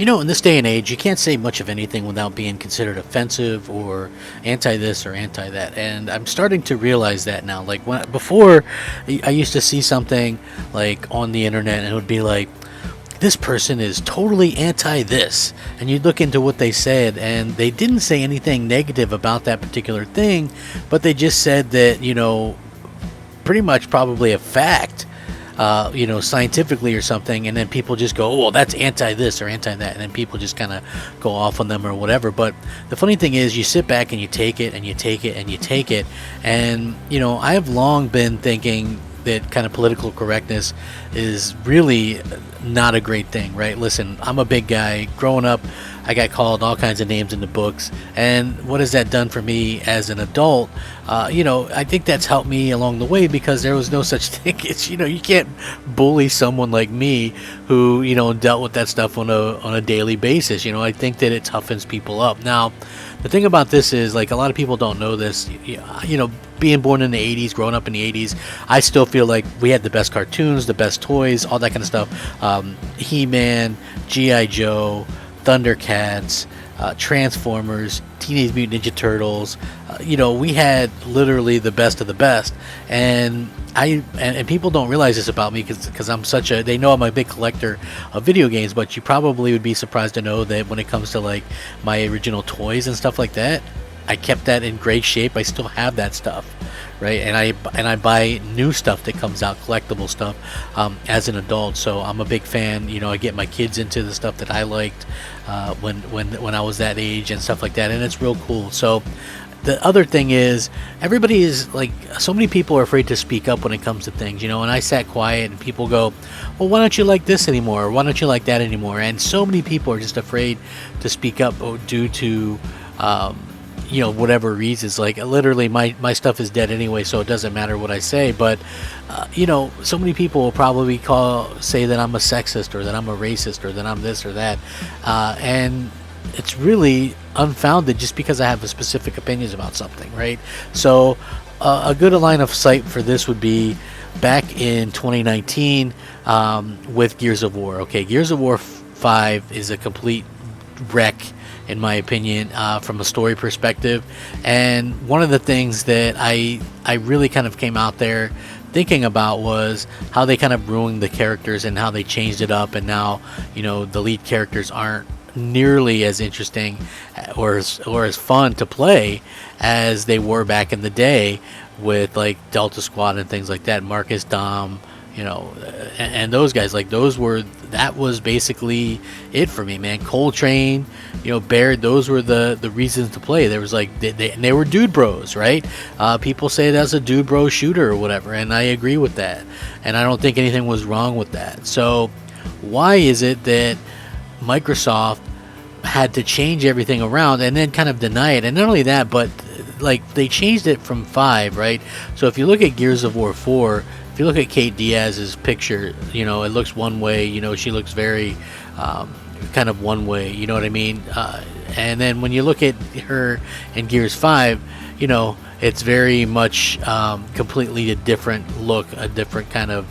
In this day and age, you can't say much of anything without being considered offensive or anti this or anti that. And I'm starting to realize that now. Like before, I used to see something like on the internet and it would be like, this person is totally anti this. And you'd look into what they said and they didn't say anything negative about that particular thing, but they just said that, pretty much probably a fact. Scientifically or something, and then people just go, oh, well, that's anti this or anti that, and then people just kind of go off on them or whatever. But the funny thing is, you sit back and you take it and you take it and you take it, and I have long been thinking that kind of political correctness is really not a great thing, right? Listen, I'm a big guy. Growing up, I got called all kinds of names in the books, and what has that done for me as an adult? I think that's helped me along the way, because there was no such thing as, you can't bully someone like me who, dealt with that stuff on a daily basis. I think that it toughens people up. Now, the thing about this is, like, a lot of people don't know this, being born in the 80s, growing up in the 80s, I still feel like we had the best cartoons, the best toys, all that kind of stuff. He-Man, G.I. Joe, Thundercats, Transformers, Teenage Mutant Ninja Turtles. We had literally the best of the best, and people don't realize this about me because I'm they know I'm a big collector of video games, but you probably would be surprised to know that when it comes to like my original toys and stuff like that, I kept that in great shape. I still have that stuff, right? And I buy new stuff that comes out, collectible stuff, as an adult. So I'm a big fan. I get my kids into the stuff that I liked when I was that age and stuff like that, and it's real cool. So the other thing is, everybody is like, so many people are afraid to speak up when it comes to things, and I sat quiet and people go, well, why don't you like this anymore? Or why don't you like that anymore? And so many people are just afraid to speak up due to whatever reasons. Like, literally my stuff is dead anyway, so it doesn't matter what I say. But so many people will probably say that I'm a sexist, or that I'm a racist, or that I'm this or that, and it's really unfounded just because I have a specific opinions about something, right? So a good line of sight for this would be back in 2019 with Gears of War. Okay, Gears of War 5 is a complete wreck, in my opinion, from a story perspective. And one of the things that I really kind of came out there thinking about was how they kind of ruined the characters and how they changed it up, and now the lead characters aren't nearly as interesting or as fun to play as they were back in the day with like Delta Squad and things like that, Marcus, Dom, and those guys. Like, that was basically it for me, man. Coltrane, Baird, those were the reasons to play. There was like, they were dude bros, right? People say that's a dude bro shooter or whatever, and I agree with that, and I don't think anything was wrong with that. So why is it that Microsoft had to change everything around and then kind of deny it? And not only that, but like, they changed it from 5, right? So if you look at Gears of War 4, if you look at Kate Diaz's picture, it looks one way. She looks very kind of one way, you know what I mean? And then when you look at her in Gears 5, it's very much completely a different look, a different kind of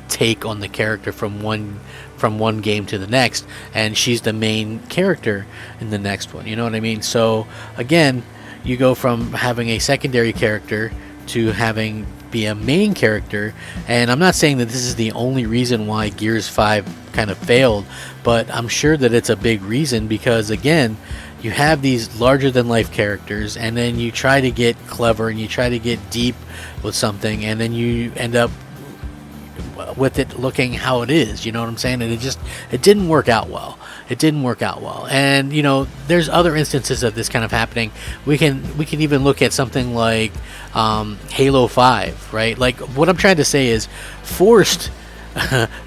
take on the character from one game to the next, and she's the main character in the next one, you know what I mean? So again, you go from having a secondary character to having be a main character, and I'm not saying that this is the only reason why Gears 5 kind of failed, but I'm sure that it's a big reason, because again, you have these larger than life characters, and then you try to get clever and you try to get deep with something, and then you end up with it looking how it is, you know what I'm saying? And it didn't work out well. And there's other instances of this kind of happening. We can even look at something like Halo 5, right? Like, what I'm trying to say is, forced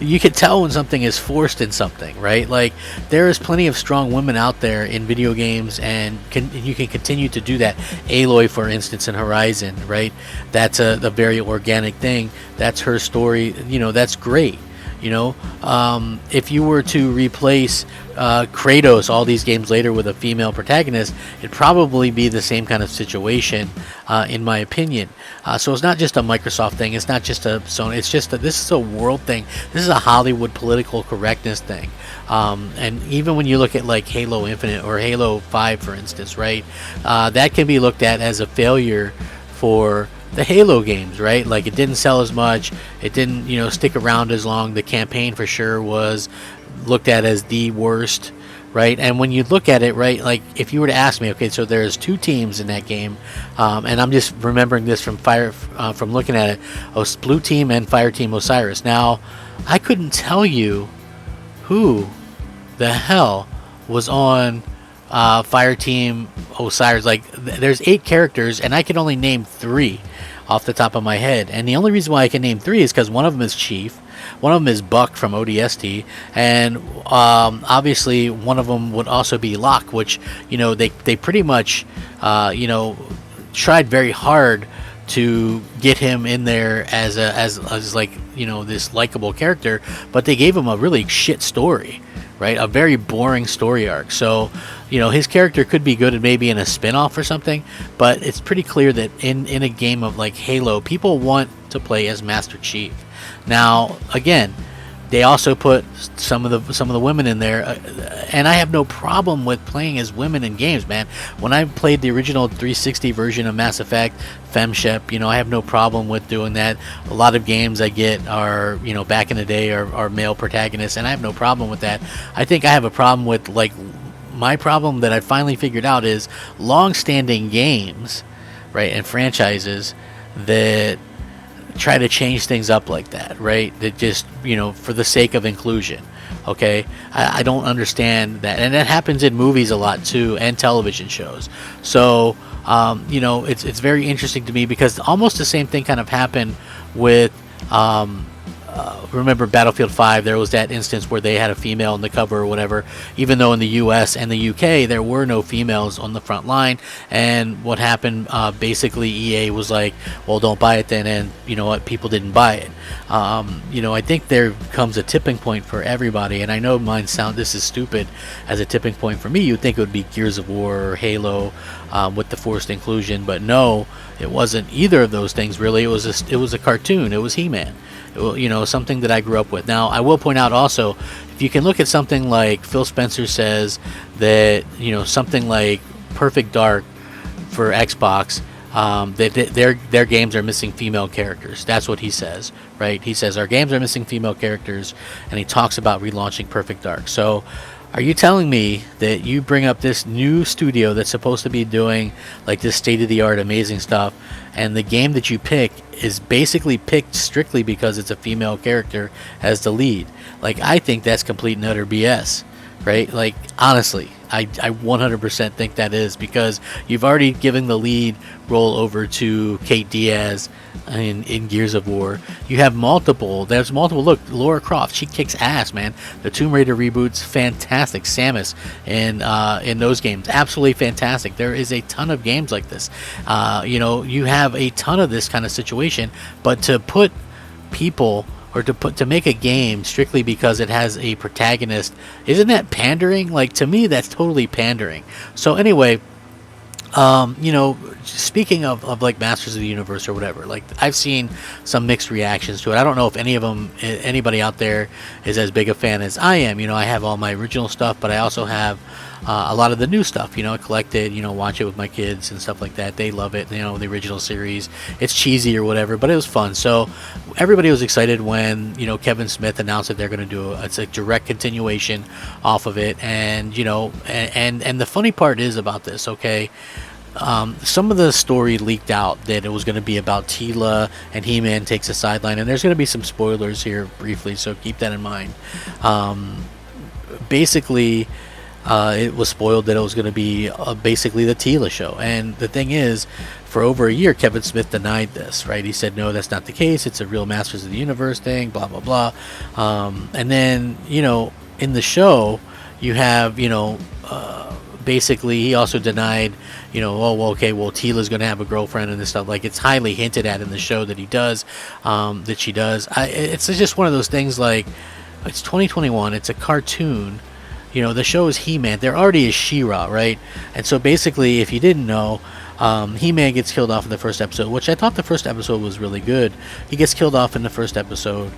you can tell when something is forced in something, right? Like, there is plenty of strong women out there in video games, and you can continue to do that. Aloy, for instance, in Horizon, right? That's a very organic thing. That's her story. That's great. You know, if you were to replace Kratos all these games later with a female protagonist, it'd probably be the same kind of situation, in my opinion. So it's not just a Microsoft thing. It's not just a Sony. It's just that this is a world thing. This is a Hollywood political correctness thing. And even when you look at like Halo Infinite or Halo 5, for instance, right, that can be looked at as a failure for the Halo games, right? Like, it didn't sell as much, it didn't, stick around as long. The campaign for sure was looked at as the worst, right? And when you look at it, right, like if you were to ask me, okay, so there's two teams in that game, and I'm just remembering this from from looking at it, Blue Team and Fire Team Osiris. Now, I couldn't tell you who the hell was on Fire Team Osiris. Like, there's 8 characters, and I can only name 3 off the top of my head. And the only reason why I can name 3 is because one of them is Chief, one of them is Buck from ODST, and obviously one of them would also be Locke, which, they pretty much, tried very hard to get him in there as like, this likable character, but they gave him a really shit story, right? A very boring story arc. So, his character could be good and maybe in a spin-off or something, but it's pretty clear that in a game of like Halo, people want to play as Master Chief. Now, again, they also put some of the women in there, and I have no problem with playing as women in games, man. When I played the original 360 version of Mass Effect, FemShep, I have no problem with doing that. A lot of games I get are, back in the day are male protagonists, and I have no problem with that. I think I have a problem with, like, my problem that I finally figured out is long-standing games, right, and franchises that try to change things up like that, right? That just, for the sake of inclusion. Okay, I don't understand that, and that happens in movies a lot too, and television shows. So, it's very interesting to me because almost the same thing kind of happened with. Remember Battlefield 5, there was that instance where they had a female on the cover or whatever, even though in the US and the UK there were no females on the front line. And what happened, basically EA was like, well, don't buy it then, and you know what, people didn't buy it. I think there comes a tipping point for everybody, and I know this is stupid as a tipping point for me. You'd think it would be Gears of War or Halo with the forced inclusion, but no, it wasn't either of those things really. It was a cartoon. It was He-Man. Something that I grew up with. Now, I will point out also, if you can look at something like Phil Spencer says that, something like Perfect Dark for Xbox, that their games are missing female characters. That's what he says, right? He says our games are missing female characters, and he talks about relaunching Perfect Dark. So, are you telling me that you bring up this new studio that's supposed to be doing like this state-of-the-art amazing stuff, and the game that you pick is basically picked strictly because it's a female character as the lead? Like, I think that's complete and utter BS, right? Like, honestly, I 100% think that is, because you've already given the lead role over to Kate Diaz in Gears of War. You have there's multiple. Look, Lara Croft, she kicks ass, man. The Tomb Raider reboot's fantastic. Samus in those games, absolutely fantastic. There is a ton of games like this. You have a ton of this kind of situation, but to put people or to make a game strictly because it has a protagonist, isn't that pandering? Like, to me, that's totally pandering. So anyway, speaking of like Masters of the Universe or whatever, like, I've seen some mixed reactions to it. I don't know if anybody out there is as big a fan as I am. I have all my original stuff, but I also have a lot of the new stuff, I collected, watch it with my kids and stuff like that. They love it, the original series. It's cheesy or whatever, but it was fun. So everybody was excited when, Kevin Smith announced that they're going to do it's a direct continuation off of it. And, and the funny part is about this, okay, some of the story leaked out that it was going to be about Tila and He-Man takes a sideline, and there's going to be some spoilers here briefly, so keep that in mind. Basically, it was spoiled that it was going to be basically the Tila show. And the thing is, for over a year, Kevin Smith denied this, right? He said, no, that's not the case. It's a real Masters of the Universe thing, blah, blah, blah. And then, in the show, you have, basically he also denied, oh, well, okay, well, Tila's going to have a girlfriend and this stuff. Like, it's highly hinted at in the show that he does, that she does. It's just one of those things, like, it's 2021, it's a cartoon. The show is He-Man. There already is She-Ra, right? And so basically, if you didn't know, He-Man gets killed off in the first episode, which I thought the first episode was really good. He gets killed off in the first episode.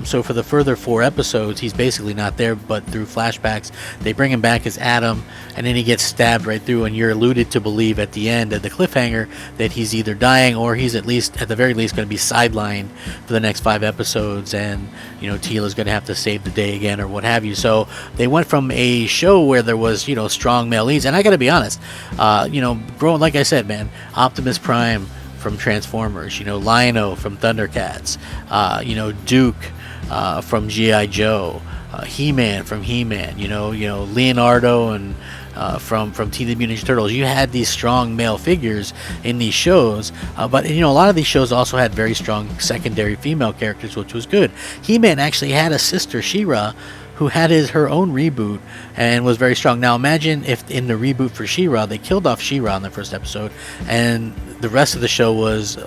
So for the further 4 episodes, he's basically not there, but through flashbacks, they bring him back as Adam, and then he gets stabbed right through, and you're alluded to believe at the end of the cliffhanger that he's either dying or he's at the very least, going to be sidelined for the next 5 episodes, and, Teela's going to have to save the day again or what have you. So they went from a show where there was, strong male leads, and I got to be honest, growing, like I said, man, Optimus Prime from Transformers, Lion-O from Thundercats, Duke from G.I. Joe, He-Man from He-Man, Leonardo and from Teenage Mutant Ninja Turtles. You had these strong male figures in these shows, but a lot of these shows also had very strong secondary female characters, which was good. He-Man actually had a sister, She-Ra, who had her own reboot and was very strong. Now imagine if in the reboot for She-Ra, they killed off She-Ra in the first episode, and the rest of the show was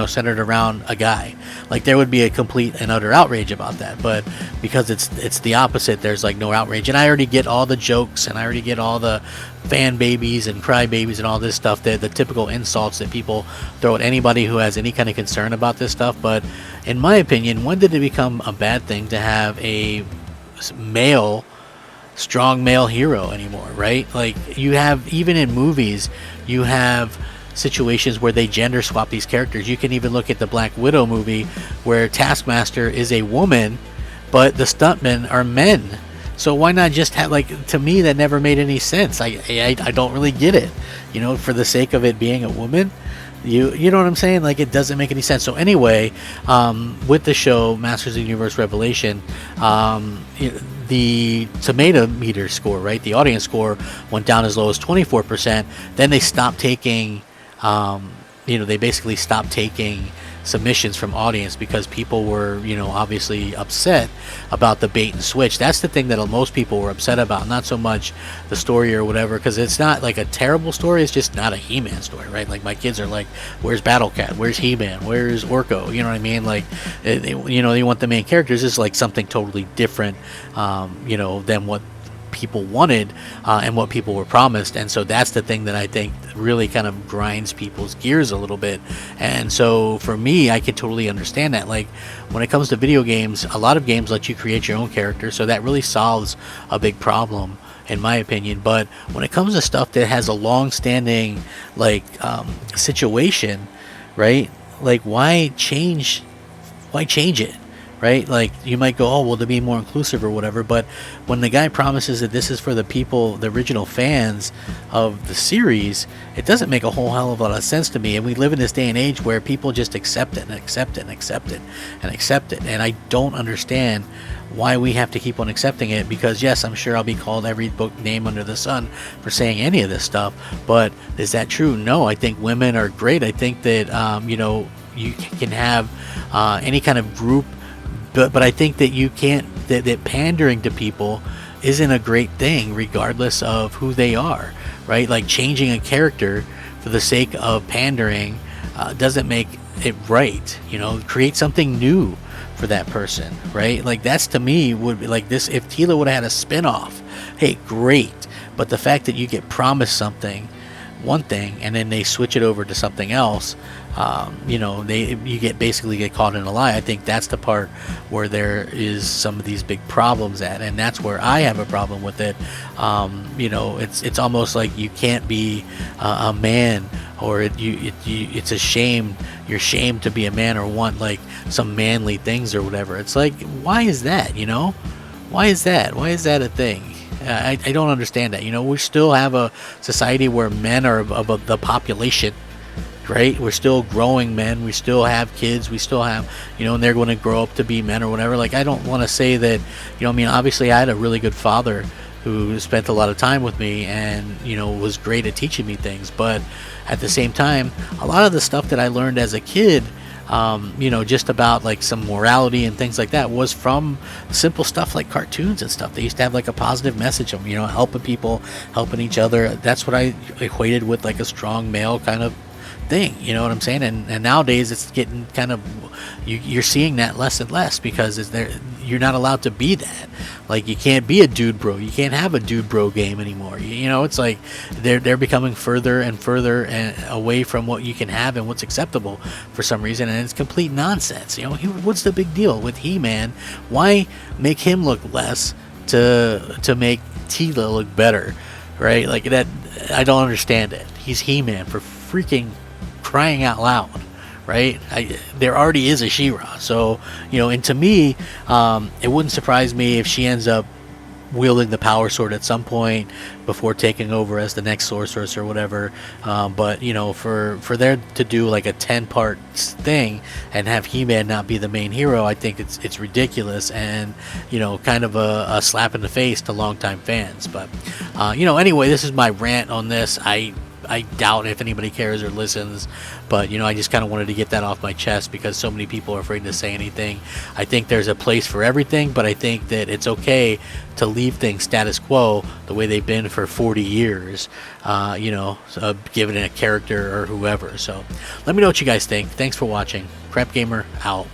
centered around a guy. Like, there would be a complete and utter outrage about that, but because it's the opposite, there's like no outrage. And I already get all the jokes, and I already get all the fan babies and cry babies and all this stuff, the typical insults that people throw at anybody who has any kind of concern about this stuff. But in my opinion, when did it become a bad thing to have a strong male hero anymore, right? Like, you have, even in movies, you have situations where they gender swap these characters. You can even look at the Black Widow movie, where Taskmaster is a woman, but the stuntmen are men. So why not just have, like, to me, that never made any sense. I don't really get it, for the sake of it being a woman. You know what I'm saying? Like, it doesn't make any sense. So anyway, with the show Masters of the Universe Revelation, the tomato meter score, right, the audience score, went down as low as 24%. Then they stopped taking, they basically stopped taking submissions from audience because people were, obviously upset about the bait and switch. That's the thing that most people were upset about, not so much the story or whatever, because it's not like a terrible story, it's just not a He-Man story, right? Like, my kids are like, where's Battle Cat, where's He-Man, where's Orko, you know what I mean? Like, they want the main characters is like something totally different, than what people wanted and what people were promised. And so that's the thing that I think really kind of grinds people's gears a little bit. And so for me, I can totally understand that. Like, when it comes to video games, a lot of games let you create your own character, so that really solves a big problem, in my opinion. But when it comes to stuff that has a long-standing situation, right, like, why change it? Right? Like, you might go, oh, well, to be more inclusive or whatever, but when the guy promises that this is for the people, the original fans of the series, it doesn't make a whole hell of a lot of sense to me. And we live in this day and age where people just accept it and accept it and accept it and accept it. And I don't understand why we have to keep on accepting it, because yes, I'm sure I'll be called every book name under the sun for saying any of this stuff, but is that true? No. I think women are great. I think that you can have any kind of group, but I think that you can't, that pandering to people isn't a great thing regardless of who they are, right? Like, changing a character for the sake of pandering doesn't make it right. Create something new for that person, right? Like, that's, to me, would be like this. If Teela would have had a spin-off, hey, great. But the fact that you get promised one thing, and then they switch it over to something else, you basically get caught in a lie. I think that's the part where there is some of these big problems at, and that's where I have a problem with it. It's almost like you can't be a man, or it's a shame. You're shamed to be a man or want like some manly things or whatever. It's like, why is that? Why is that? Why is that a thing? I don't understand that. We still have a society where men are of the population, right? We're still growing men. We still have kids. We still have, and they're going to grow up to be men or whatever. Like, I don't want to say that, obviously I had a really good father who spent a lot of time with me and, was great at teaching me things. But at the same time, a lot of the stuff that I learned as a kid, you know, just about like some morality and things like that, was from simple stuff like cartoons and stuff. They used to have like a positive message of, you know, helping people, helping each other. That's what I equated with like a strong male kind of thing, you know what I'm saying? And nowadays it's getting kind of, you're seeing that less and less, because you're not allowed to be that. Like, you can't be a dude bro, you can't have a dude bro game anymore. You know, it's like they're becoming further and further and away from what you can have and what's acceptable for some reason, and it's complete nonsense. You know, what's the big deal with He-Man? Why make him look less to make Tila look better, right? Like, that, I don't understand it. He's He-Man, for freaking crying out loud, right? There already is a She-Ra, so, you know, and to me, it wouldn't surprise me if she ends up wielding the power sword at some point before taking over as the next sorceress or whatever. But, you know, for there to do like a 10-part thing and have He-Man not be the main hero, I think it's ridiculous, and, you know, kind of a slap in the face to longtime fans. But, you know, anyway, this is my rant on this. I doubt if anybody cares or listens, but, you know, I just kind of wanted to get that off my chest because so many people are afraid to say anything. I think there's a place for everything, but I think that it's okay to leave things status quo the way they've been for 40 years, you know, given a character or whoever. So let me know what you guys think. Thanks for watching. Crapgamer out.